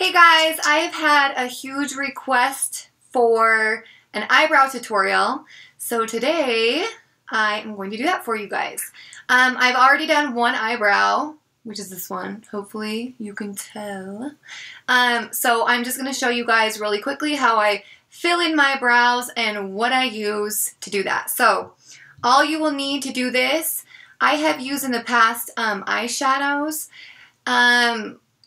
Hey guys, I've had a huge request for an eyebrow tutorial, so today I am going to do that for you guys. I've already done one eyebrow, which is this one. Hopefully you can tell. So I'm just going to show you guys really quickly how I fill in my brows and what I use to do that. So all you will need to do this, I have used in the past eyeshadows,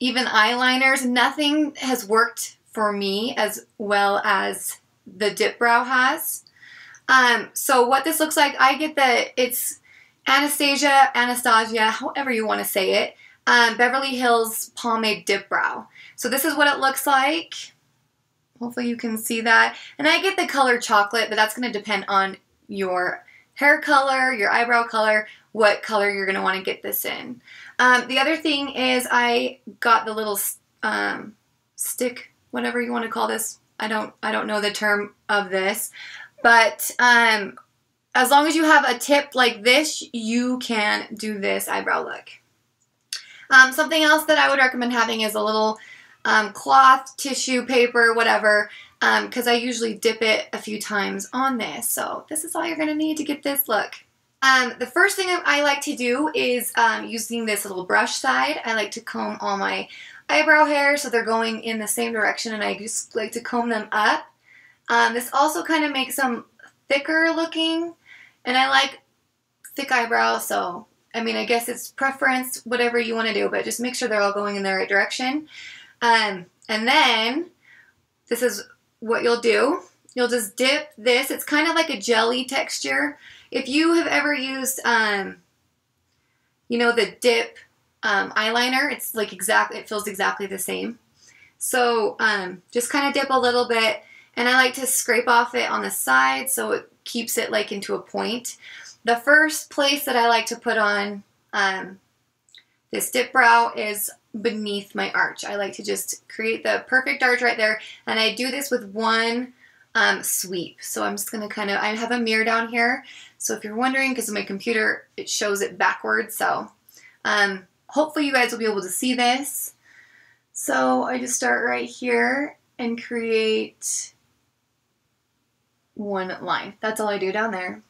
even eyeliners. Nothing has worked for me as well as the DipBrow has. So what this looks like, I get it's Anastasia, however you want to say it, Beverly Hills Pomade DipBrow. So this is what it looks like. Hopefully you can see that. And I get the color chocolate, but that's going to depend on your hair color, your eyebrow color, what color you're going to want to get this in. The other thing is I got the little stick, whatever you want to call this. I don't know the term of this, but as long as you have a tip like this, you can do this eyebrow look. Something else that I would recommend having is a little cloth, tissue, paper, whatever, because I usually dip it a few times on this. So this is all you're going to need to get this look. The first thing I like to do is using this little brush side. I like to comb all my eyebrow hairs so they're going in the same direction, and I just like to comb them up. This also kind of makes them thicker looking, and I like thick eyebrows, so I mean, I guess it's preference, whatever you want to do, but just make sure they're all going in the right direction. And then this is what you'll do. You'll just dip this. It's kind of like a jelly texture. If you have ever used, you know, the dip eyeliner, it's like it feels exactly the same. So just kind of dip a little bit, and I like to scrape off it on the side so it keeps it like into a point. The first place that I like to put on this DipBrow is beneath my arch. I like to just create the perfect arch right there, and I do this with one sweep. So I'm just going to I have a mirror down here, so if you're wondering, because my computer, it shows it backwards, so hopefully you guys will be able to see this. So I just start right here and create one line. That's all I do down there.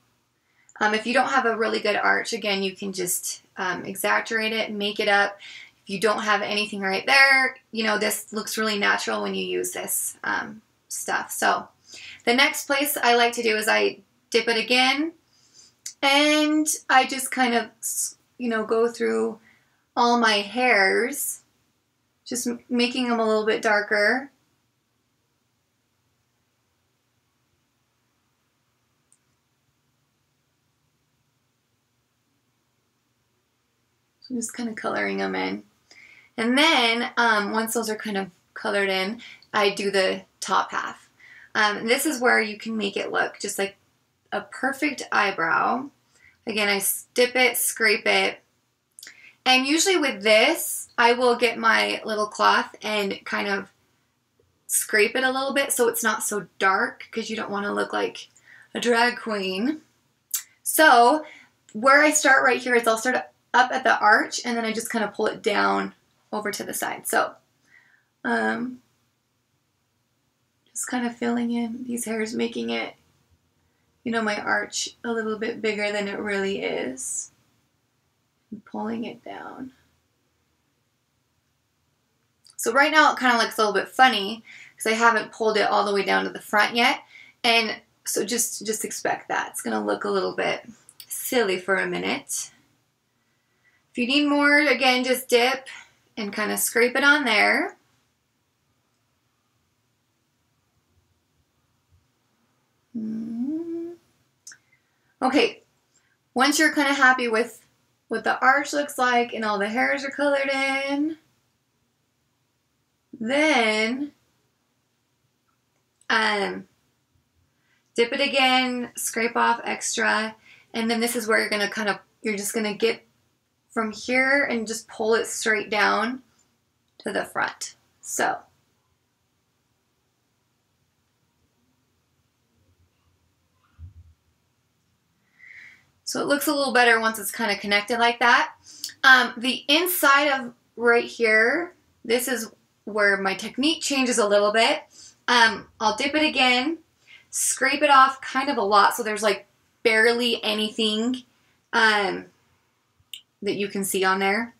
If you don't have a really good arch, again, you can just exaggerate it, make it up. If you don't have anything right there, you know, this looks really natural when you use this stuff. So the next place I like to do is I dip it again, and I just kind of, you know, go through all my hairs, just making them a little bit darker. So I'm just kind of coloring them in. And then once those are kind of colored in, I do the top half. This is where you can make it look just like a perfect eyebrow. Again, I dip it, scrape it. And usually with this, I will get my little cloth and kind of scrape it a little bit so it's not so dark, because you don't want to look like a drag queen. So where I start right here is I'll start up at the arch, and then I just kind of pull it down over to the side. So just kind of filling in these hairs, making it, you know, my arch a little bit bigger than it really is, and pulling it down. So right now it kind of looks a little bit funny because I haven't pulled it all the way down to the front yet, and so just expect that. It's going to look a little bit silly for a minute. If you need more, again, just dip and kind of scrape it on there. Okay, once you're kind of happy with what the arch looks like and all the hairs are colored in, then dip it again, scrape off extra, and then this is where you're just going to get from here and just pull it straight down to the front. So it looks a little better once it's kind of connected like that. The inside of right here, this is where my technique changes a little bit. I'll dip it again, scrape it off kind of a lot so there's like barely anything that you can see on there.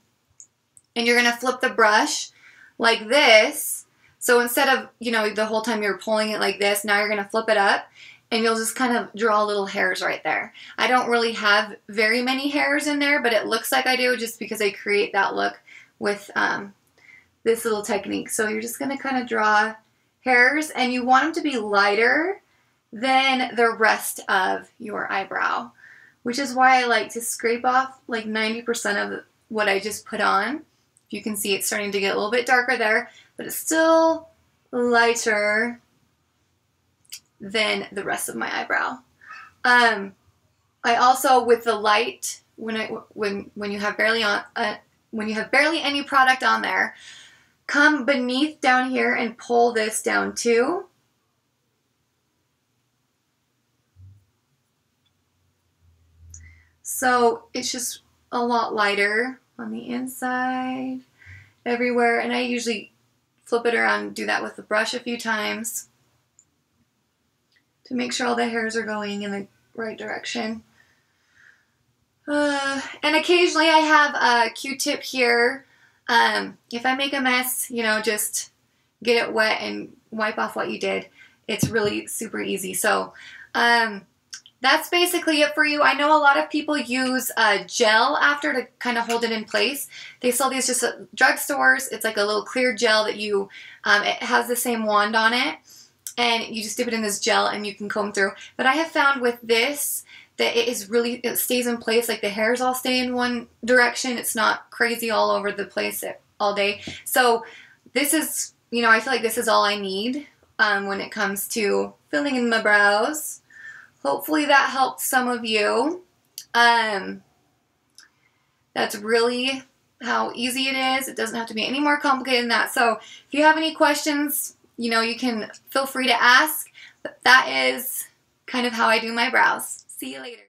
And you're going to flip the brush like this. So instead of, you know, the whole time you're pulling it like this, now you're going to flip it up and you'll just kind of draw little hairs right there. I don't really have very many hairs in there, but it looks like I do just because I create that look with this little technique. So you're just going to kind of draw hairs, and you want them to be lighter than the rest of your eyebrow, which is why I like to scrape off like 90% of what I just put on. You can see it's starting to get a little bit darker there, but it's still lighter than the rest of my eyebrow. I also, with the light, when you have barely any product on there, come beneath down here and pull this down too. So it's just a lot lighter on the inside, everywhere, and I usually flip it around and do that with the brush a few times to make sure all the hairs are going in the right direction. And occasionally I have a Q-tip here. If I make a mess, you know, just get it wet and wipe off what you did. It's really super easy. So that's basically it for you. I know a lot of people use gel after to kind of hold it in place. They sell these just at drugstores. It's like a little clear gel that you, it has the same wand on it. And you just dip it in this gel and you can comb through. But I have found with this that it stays in place. Like the hairs all stay in one direction. It's not crazy all over the place all day. So this is, you know, I feel like this is all I need when it comes to filling in my brows. Hopefully that helped some of you. That's really how easy it is. It doesn't have to be any more complicated than that. So if you have any questions, you know, you can feel free to ask. But that is kind of how I do my brows. See you later.